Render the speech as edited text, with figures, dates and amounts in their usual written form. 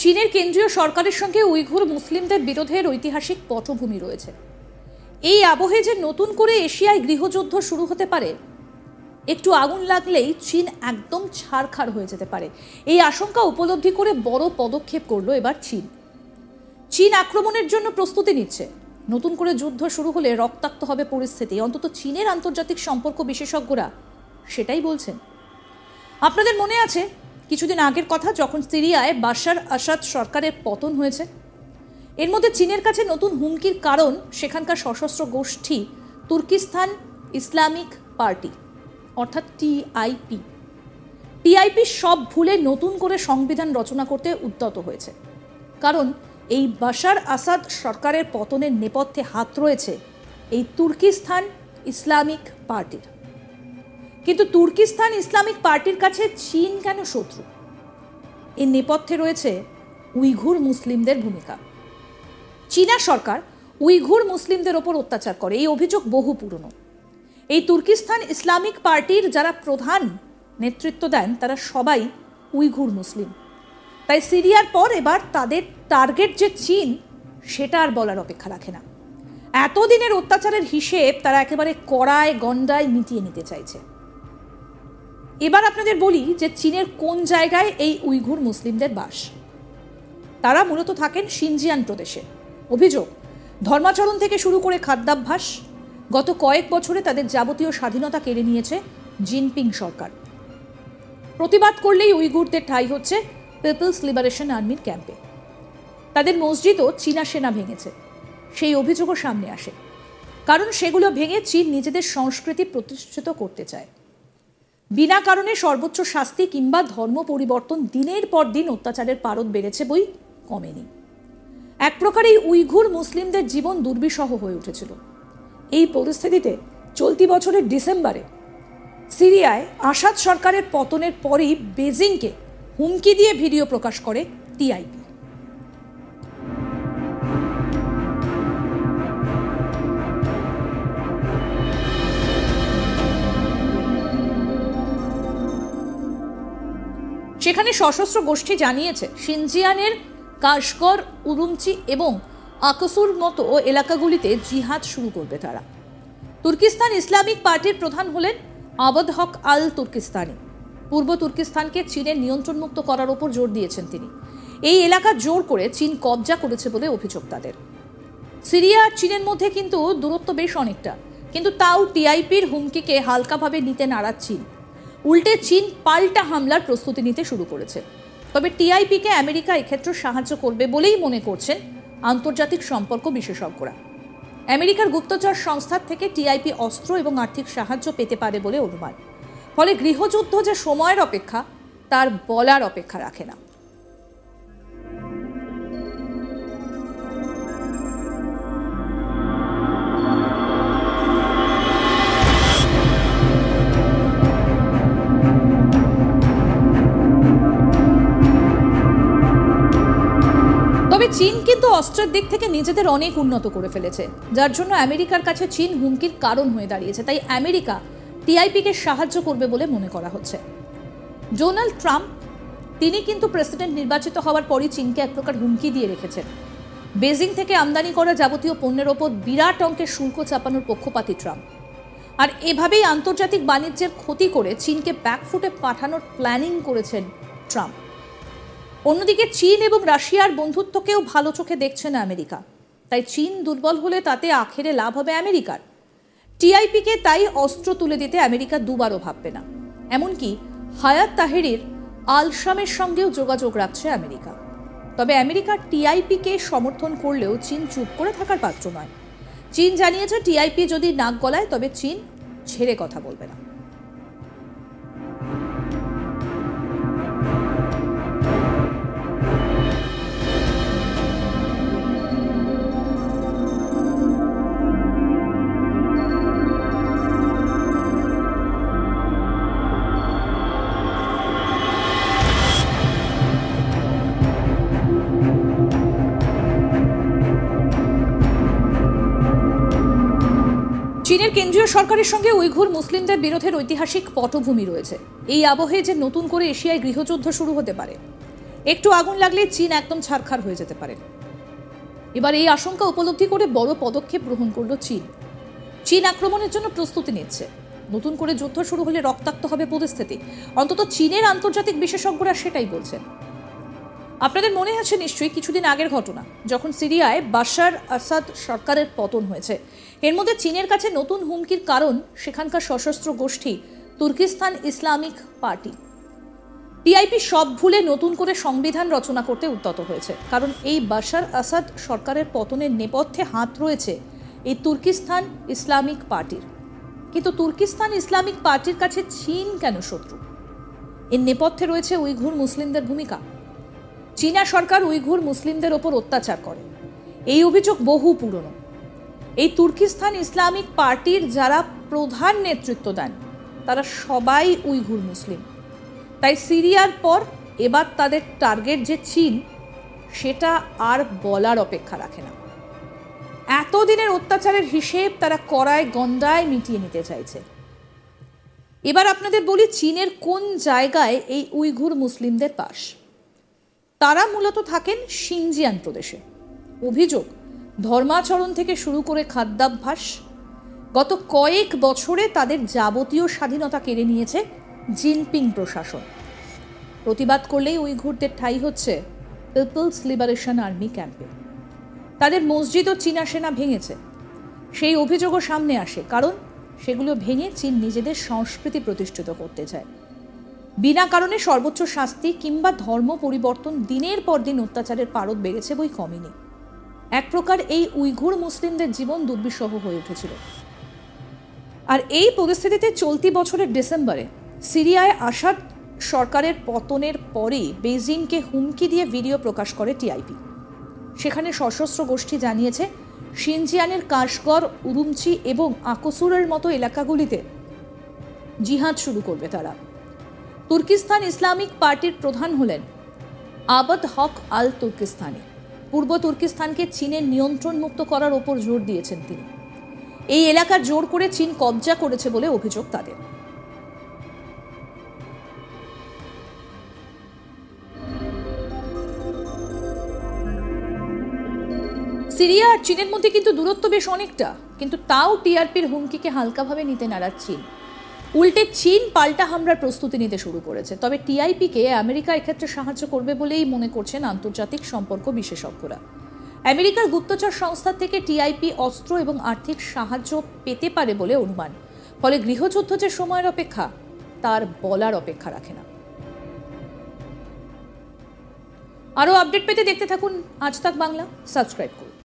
চীনের কেন্দ্রীয় সরকারের সঙ্গে উইঘুর মুসলিমদের বিরোধের ঐতিহাসিক পটভূমি রয়েছে। এই আবহে যে নতুন করে এশিয়ায় গৃহযুদ্ধ শুরু হতে পারে, একটু আগুন লাগলেই চীন একদম ছারখার হয়ে যেতে পারে, এই আশঙ্কা উপলব্ধি করে বড় পদক্ষেপ করলো এবার চীন। চীন আক্রমণের জন্য প্রস্তুতি নিচ্ছে। নতুন করে যুদ্ধ শুরু হলে রক্তাক্ত হবে পরিস্থিতি, অন্তত চীনের আন্তর্জাতিক সম্পর্ক বিশেষজ্ঞরা সেটাই বলছেন। আপনাদের মনে আছে কিছুদিন আগের কথা, যখন সিরিয়ায় বাশার আসাদ সরকারের পতন হয়েছে। এর মধ্যে চীনের কাছে নতুন হুমকির কারণ সেখানকার সশস্ত্র গোষ্ঠী তুর্কিস্তান ইসলামিক পার্টি, অর্থাৎ টিআইপি। টিআইপি সব ভুলে নতুন করে সংবিধান রচনা করতে উদ্যত হয়েছে, কারণ এই বাশার আসাদ সরকারের পতনের নেপথ্যে হাত রয়েছে এই তুর্কিস্তান ইসলামিক পার্টির। কিন্তু তুর্কিস্তান ইসলামিক পার্টির কাছে চীন কেন শত্রু? এর নেপথ্যে রয়েছে উইঘুর মুসলিমদের ভূমিকা। চীনা সরকার উইঘুর মুসলিমদের ওপর অত্যাচার করে, এই অভিযোগ বহু পুরনো। এই তুর্কিস্তান ইসলামিক পার্টির যারা প্রধান নেতৃত্ব দেন তারা সবাই উইঘুর মুসলিম। তাই সিরিয়ার পর এবার তাদের টার্গেট যে চীন, সেটা আর বলার অপেক্ষা রাখে না। এতদিনের অত্যাচারের হিসেব তারা একেবারে কড়ায় গন্ডায় মিটিয়ে নিতে চাইছে। এবার আপনাদের বলি যে চীনের কোন জায়গায় এই উইঘুর মুসলিমদের বাস। তারা মূলত থাকেন শিনজিয়াং প্রদেশে। অভিযোগ, ধর্মাচরণ থেকে শুরু করে খাদ্যাভ্যাস, গত কয়েক বছরে তাদের যাবতীয় স্বাধীনতা কেড়ে নিয়েছে জিনপিং সরকার। প্রতিবাদ করলেই উইঘুরদের ঠাঁই হচ্ছে পিপলস লিবারেশন আর্মির ক্যাম্পে। তাদের মসজিদও চীনা সেনা ভেঙেছে, সেই অভিযোগও সামনে আসে, কারণ সেগুলো ভেঙে চীন নিজেদের সংস্কৃতি প্রতিষ্ঠিত করতে চায়। বিনা কারণে সর্বোচ্চ শাস্তি কিংবা ধর্ম পরিবর্তন, দিনের পর দিন অত্যাচারের পারদ বেড়েছে বই কমেনি। এক প্রকার এই উইঘুর মুসলিমদের জীবন দুর্বিষহ হয়ে উঠেছিল। এই পরিস্থিতিতে চলতি বছরের ডিসেম্বরে সিরিয়ায় আসাদ সরকারের পতনের পরই বেজিংকে হুমকি দিয়ে ভিডিও প্রকাশ করে টিআইপি। সেখানে সশস্ত্র গোষ্ঠী জানিয়েছে শিনজিয়ানের কাশগর, উরুমচি এবং আকসুর মতো এলাকাগুলিতে জিহাদ শুরু করবে তারা। তুর্কিস্তান ইসলামিক পার্টির প্রধান হলেন আবদ হক আল তুর্কিস্তানি। পূর্ব তুর্কিস্তানকে চীনের নিয়ন্ত্রণমুক্ত করার ওপর জোর দিয়েছেন তিনি। এই এলাকা জোর করে চীন কবজা করেছে বলে অভিযোগ তাদের। সিরিয়া আর চীনের মধ্যে কিন্তু দূরত্ব বেশ অনেকটা, কিন্তু তাও টিআইপির হুমকিকে হালকাভাবে নিতে নারাজ চীন। উল্টে চীন পাল্টা হামলার প্রস্তুতি নিতে শুরু করেছে। তবে টিআইপিকে আমেরিকা এক্ষেত্রে সাহায্য করবে বলেই মনে করছেন আন্তর্জাতিক সম্পর্ক বিশেষজ্ঞরা। আমেরিকার গুপ্তচর সংস্থার থেকে টিআইপি অস্ত্র এবং আর্থিক সাহায্য পেতে পারে বলে অনুমান। ফলে গৃহযুদ্ধ যে সময়ের অপেক্ষা, তার বলার অপেক্ষা রাখে না। তবে চীন কিন্তু অস্ত্রের দিক থেকে নিজেদের অনেক উন্নত করে ফেলেছে, যার জন্য আমেরিকার কাছে চীন হুমকির কারণ হয়ে দাঁড়িয়েছে। তাই আমেরিকা টিআইপিকে সাহায্য করবে বলে মনে করা হচ্ছে। ডোনাল্ড ট্রাম্প তিনি কিন্তু প্রেসিডেন্ট নির্বাচিত হওয়ার পরই চীনকে এক প্রকার হুমকি দিয়ে রেখেছেন। বেজিং থেকে আমদানি করা যাবতীয় পণ্যের ওপর বিরাট অঙ্কের শুল্ক চাপানোর পক্ষপাতী ট্রাম্প। আর এভাবেই আন্তর্জাতিক বাণিজ্যের ক্ষতি করে চীনকে ব্যাকফুটে পাঠানোর প্ল্যানিং করেছেন ট্রাম্প। অন্যদিকে চীন এবং রাশিয়ার বন্ধুত্বকেও ভালো চোখে দেখছে না আমেরিকা। তাই চীন দুর্বল হলে তাতে আখেরে লাভ হবে আমেরিকার। টিআইপিকে তাই অস্ত্র তুলে দিতে আমেরিকা দুবারও ভাববে না। এমনকি হায়াত তাহেরির আল শামের সঙ্গেও যোগাযোগ রাখছে আমেরিকা। তবে আমেরিকা টিআইপিকে সমর্থন করলেও চীন চুপ করে থাকার পাত্র নয়। চীন জানিয়েছে টিআইপি যদি নাক গলায় তবে চীন ছেড়ে কথা বলবে না। চীনের কেন্দ্রীয় সরকারের সঙ্গে উইঘুর মুসলিমদের বিরোধের ঐতিহাসিক পটভূমি রয়েছে। এই আবহে যে নতুন করে এশিয়ায় গৃহযুদ্ধ শুরু হতে পারে, একটু আগুন লাগলে চীন একদম ছারখার হয়ে যেতে পারে। এবার এই আশঙ্কা উপলব্ধি করে বড় পদক্ষেপ গ্রহণ করলো চীন। চীন আক্রমণের জন্য প্রস্তুতি নিচ্ছে। নতুন করে যুদ্ধ শুরু হলে রক্তাক্ত হবে পরিস্থিতি, অন্তত চীনের আন্তর্জাতিক বিশেষজ্ঞরা সেটাই বলছেন। আপনাদের মনে আছে নিশ্চয়ই কিছুদিন আগের ঘটনা, যখন সিরিয়ায় বাশার আসাদ সরকারের পতন হয়েছে। এর মধ্যে চীনের কাছে নতুন হুমকির কারণ সেখানকার সশস্ত্র গোষ্ঠী তুর্কিস্তান ইসলামিক পার্টি। টিআইপি সব ভুলে নতুন করে সংবিধান রচনা করতে উদ্যত হয়েছে, কারণ এই বাশার আসাদ সরকারের পতনের নেপথ্যে হাত রয়েছে এই তুর্কিস্তান ইসলামিক পার্টির। কিন্তু তুর্কিস্তান ইসলামিক পার্টির কাছে চীন কেন শত্রু? এর নেপথ্যে রয়েছে উইঘুর মুসলিমদের ভূমিকা। চীনা সরকার উইঘুর মুসলিমদের ওপর অত্যাচার করে, এই অভিযোগ বহু পুরনো। এই তুর্কিস্তান ইসলামিক পার্টির যারা প্রধান নেতৃত্ব দেন তারা সবাই উইঘুর মুসলিম। তাই সিরিয়ার পর এবার তাদের টার্গেট যে চীন, সেটা আর বলার অপেক্ষা রাখে না। এতদিনের অত্যাচারের হিসেব তারা কড়ায় গন্ডায় মিটিয়ে নিতে চাইছে। এবার আপনাদের বলি চীনের কোন জায়গায় এই উইঘুর মুসলিমদের বাস। তারা মূলত থাকেন শিনজিয়াং প্রদেশে। অভিযোগ, ধর্মাচরণ থেকে শুরু করে খাদ্যাভ্যাস, গত কয়েক বছরে তাদের যাবতীয় স্বাধীনতা কেড়ে নিয়েছে জিনপিং প্রশাসন। প্রতিবাদ করলেই উইঘুরদের ঠাঁই হচ্ছে পিপলস লিবারেশন আর্মি ক্যাম্পে। তাদের মসজিদও চীনা সেনা ভেঙেছে। সেই অভিযোগও সামনে আসে, কারণ সেগুলো ভেঙে চীন নিজেদের সংস্কৃতি প্রতিষ্ঠিত করতে চায়। বিনা কারণে সর্বোচ্চ শাস্তি কিংবা ধর্ম পরিবর্তন, দিনের পর দিন অত্যাচারের পারদ বেড়েছে বই কমেনি। এক প্রকার এই উইঘুর মুসলিমদের জীবন দুর্বিষহ হয়ে উঠেছিল। আর এই পরিস্থিতিতে চলতি বছরের ডিসেম্বরে সিরিয়ায় আসাদ সরকারের পতনের পরেই বেইজিংকে হুমকি দিয়ে ভিডিও প্রকাশ করে টিআইপি। সেখানে সশস্ত্র গোষ্ঠী জানিয়েছে শিনজিয়ানের কাশগড়, উরুমচি এবং আকসুরের মতো এলাকাগুলিতে জিহাদ শুরু করবে তারা। তুর্কিস্তান ইসলামিক পার্টির প্রধান হলেন আবদ হক আল তুর্কিস্তানি। পূর্ব তুর্কিস্তানকে চীনের নিয়ন্ত্রণ মুক্ত করার ওপর জোর দিয়েছেন তিনি। এই এলাকার জোর করে চীন কবজা করেছে বলে অভিযোগ তাদের। সিরিয়া আর চীনের মধ্যে কিন্তু দূরত্ব বেশ অনেকটা, কিন্তু তাও টিআরপির হুমকিকে হালকাভাবে নিতে নারাজ চীন। উল্টে চীন পাল্টা হামলার প্রস্তুতি নিতে শুরু করেছে। তবে টিআইপিকে আমেরিকা এক্ষেত্রে সাহায্য করবে বলেই মনে করছেন আন্তর্জাতিক সম্পর্ক বিশেষজ্ঞরা। আমেরিকার গুপ্তচর সংস্থা থেকে টিআইপি অস্ত্র এবং আর্থিক সাহায্য পেতে পারে বলে অনুমান। ফলে গৃহযুদ্ধ যে সময়ের অপেক্ষা, তার বলার অপেক্ষা রাখে না। আরও আপডেট পেতে দেখতে থাকুন আজ তাক বাংলা, সাবস্ক্রাইব করুন।